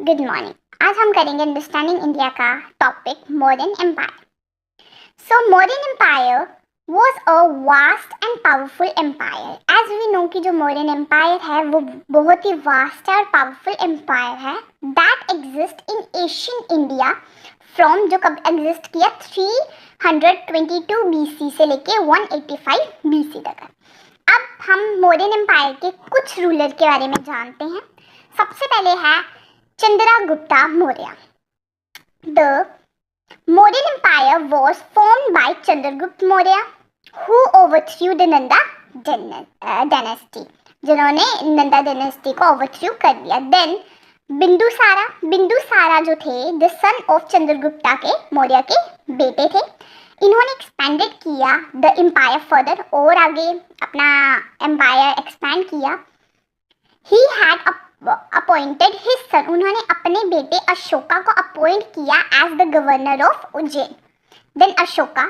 Good morning. आज हम करेंगे अंडरस्टैंडिंग इंडिया का topic Mauryan empire. So Mauryan empire was a vast and powerful empire. As we know कि जो मौर्यन एम्पायर है वो बहुत ही वास्ट और पावरफुल एम्पायर है that exist in Asian India from जो कब एग्जिस्ट किया 322 BC से लेके 185 BC तक है। अब हम मौर्यन एम्पायर के कुछ रूलर के बारे में जानते हैं। सबसे पहले है Chandragupta Maurya. The Mauryan Empire was formed by Chandragupta Maurya, who overthrew the Nanda dynasty, जिन्होंने नंदा डायनेस्टी को ओवरथ्रू कर दिया। देन बिंदुसारा जो थे द सन ऑफ चंद्रगुप्ता के मौर्य के बेटे थे। इन्होंने एक्सपेंडेड किया द एम्पायर फर्दर और आगे अपना एम्पायर एक्सपेंड किया। He had appointed his son, उन्होंने अपने बेटे अशोका को अपॉइंट किया as the governor of Ujjain. Then Ashoka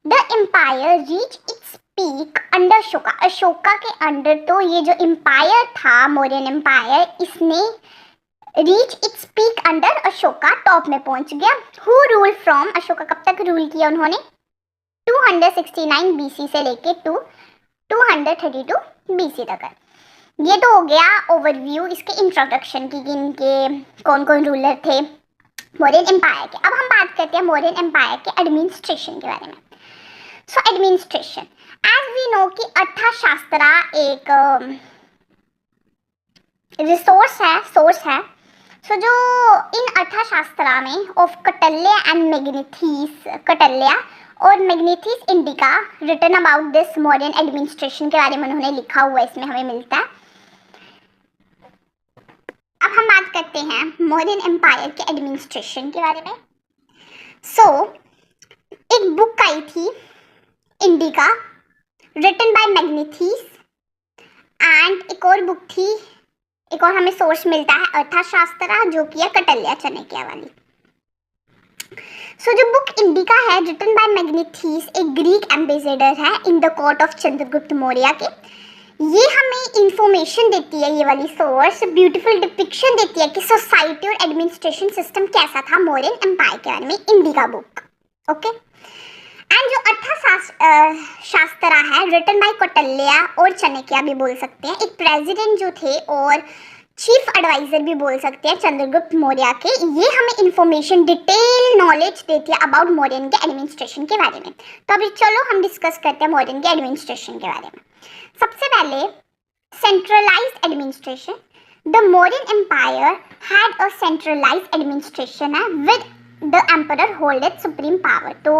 the empire reach its peak under Ashoka. Ashoka के अंडर तो ये जो एम्पायर था मौर्यन एम्पायर, इसने reach its peak under Ashoka, top में पहुंच गया। हु रूल फ्रॉम, अशोका कब तक रूल किया उन्होंने 269 BC से लेके 232 BC तक है। ये तो हो गया ओवरव्यू इसके इंट्रोडक्शन की, इनके कौन कौन रूलर थे मौर्यन एम्पायर के। अब हम बात करते हैं मौर्यन एम्पायर के एडमिनिस्ट्रेशन के बारे में। So administration, as we know कि अर्थशास्त्र एक सोर्स है। सो जो इन अर्थशास्त्र में ऑफ कौटिल्य एंड कौटिल्य और Megasthenes Indica written about this Mauryan administration के बारे में उन्होंने लिखा हुआ इसमें हमें मिलता है। अब हम बात करते हैं मौर्यन एम्पायर के एडमिनिस्ट्रेशन के बारे में। सो एक बुक आई थी इंडिका रिटन बाय मैग्नेथिस, एंड एक और बुक थी, एक और हमें सोर्स मिलता है अर्थशास्त्र जो कि है कौटिल्य चाणक्य वाली। सो जो बुक इंडिका है रिटन बाय मैग्नेथिस एक ग्रीक एम्बेसडर है in the court of Chandragupta Maurya के। ये हमें इंफॉर्मेशन देती है, ये वाली सोर्स ब्यूटीफुल डिपिक्शन देती है कि सोसाइटी और एडमिनिस्ट्रेशन सिस्टम कैसा था मौर्यन एम्पायर के बारे में, इंडिका बुक। ओके, एंड जो अर्थशास्त्र है रिटन बाय कौटिल्य और चाणक्य भी बोल सकते हैं, एक प्रेसिडेंट जो थे और चीफ एडवाइजर भी बोल सकते हैं चंद्रगुप्त मौर्य के। ये हमें इंफॉर्मेशन डिटेल नॉलेज देती है अबाउट मौर्यन के एडमिनिस्ट्रेशन के बारे में। तो अभी चलो हम डिस्कस करते हैं मौर्यन के एडमिनिस्ट्रेशन के बारे में। सबसे पहले centralised administration. The Mauryan empire had a centralised administration है with the emperor holded supreme power. तो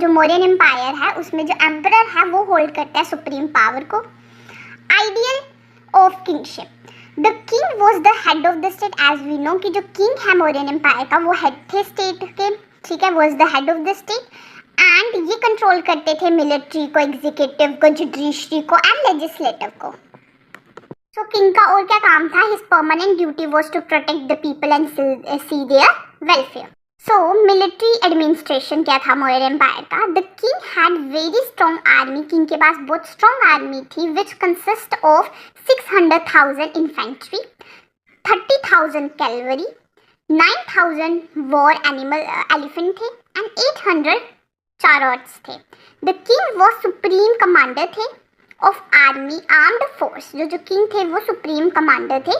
जो मौर्यन एम्पायर है उसमें जो एम्परर है वो होल्ड करता है सुप्रीम पावर को। Ideal of kingship, the king was the head of the state. As we know कि जो किंग है मौर्यन एम्पायर का वो हेड थे स्टेट के, ठीक है, was the head of the state, and ये कंट्रोल करते थे मिलिट्री को, एग्जीक्यूटिव को, जुडिशरी को एंड लेजिस्लेटिव को। सो किंग का और क्या काम था? His permanent duty was to protect the people and see their welfare. So military administration क्या था मौर्यन एम्पायर का? The king had very strong army, king के पास बहुत स्ट्रॉन्ग आर्मी थी which consist of 600,000 infantry, 30,000 cavalry, 9,000 war elephant थे and 800 chargers थे। The king वो सुप्रीम कमांडर थे ऑफ आर्मी आर्म्ड फोर्स। जो किंग थे वो सुप्रीम कमांडर थे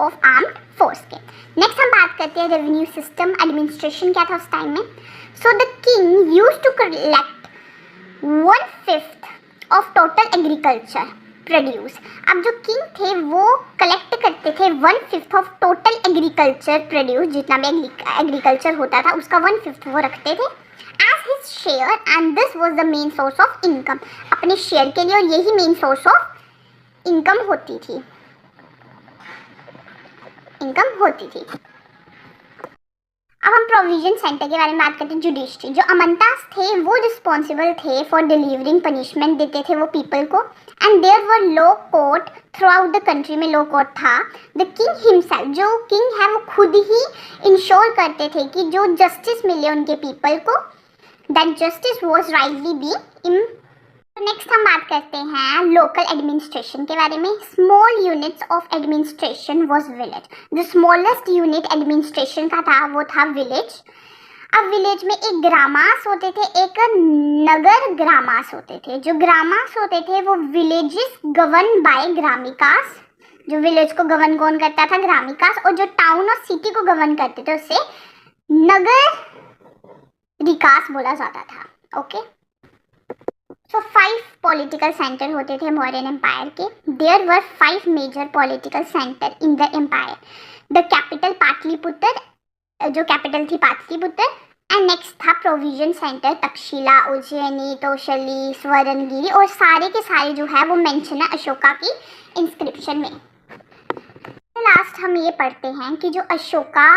ऑफ आर्म्ड फोर्स के। नेक्स्ट हम बात करते हैं रेवेन्यू सिस्टम एडमिनिस्ट्रेशन क्या था उस टाइम में। So the king used to collect 1/5 of total agriculture produce. अब जो किंग थे वो कलेक्ट करते थे 1/5 ऑफ टोटल एग्रीकल्चर प्रोड्यूस, जितना भी एग्रीकल्चर होता था उसका 1/5 वो रखते थे as his share, and this was the main source of income। अपने शेयर के लिए, और यही मेन सोर्स ऑफ इनकम होती थी। अब हम प्रोविजन सेंटर के बारे में बात करते हैं। जुडिशरी, जो अमंतास थे वो रिस्पॉन्सिबल थे फॉर डिलीवरिंग पनिशमेंट, देते थे वो पीपल को, and there were law court throughout the country में लॉ कोर्ट था। द किंग हिमसेल्फ, जो किंग है वो खुद ही इंश्योर करते थे कि जो जस्टिस मिले उनके पीपल को, that justice was rightly being next हम बात करते हैं लोकल एडमिनिस्ट्रेशन के बारे में। Small units of administration was village. जो स्मॉलेस्ट यूनिट एडमिनिस्ट्रेशन का था वो था विलेज। अब विलेज में एक ग्रामास होते थे, एक नगर ग्रामास होते थे। जो ग्रामास होते थे वो विलेजेस गवर्न बाय ग्रामिकास। जो विलेज को गवर्न कौन करता था? ग्रामिकास। और जो टाउन और सिटी को गवर्न करते थे उसे नगर विकास बोला जाता था। ओके, सो 5 पॉलिटिकल सेंटर होते थे मौर्यन एम्पायर के। There were 5 major political centre in the empire. The capital Pataliputra, जो कैपिटल थी पाटलिपुत्र, एंड नेक्स्ट था प्रोविजन सेंटर तक्षशिला, उज्जैनी, तोशली, स्वर्णगिरी। और सारे के सारे जो है वो मेंशन है अशोका की इंस्क्रिप्शन में। लास्ट हम ये पढ़ते हैं कि जो अशोका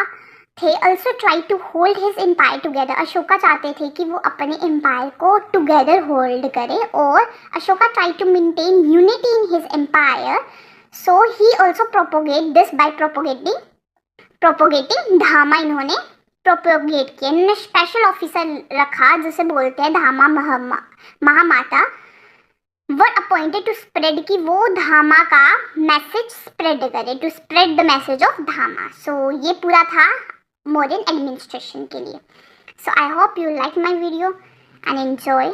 थे also try to hold his empire together। Ashoka चाहते थे कि वो अपने एम्पायर को टुगेदर होल्ड करे और Ashoka try to maintain unity in his empire, so he also propagate this by propagating धामा। इन्होंने प्रोपोगेट किया। इन्होंने स्पेशल ऑफिसर रखा जिसे बोलते हैं Dhamma Mahamatta were appointed to spread, कि वो धामा का मैसेज स्प्रेड करे, to spread the message of Dhamma. So ये पूरा था मौर्यन एडमिनिस्ट्रेशन के लिए। So I hope you like my video and enjoy.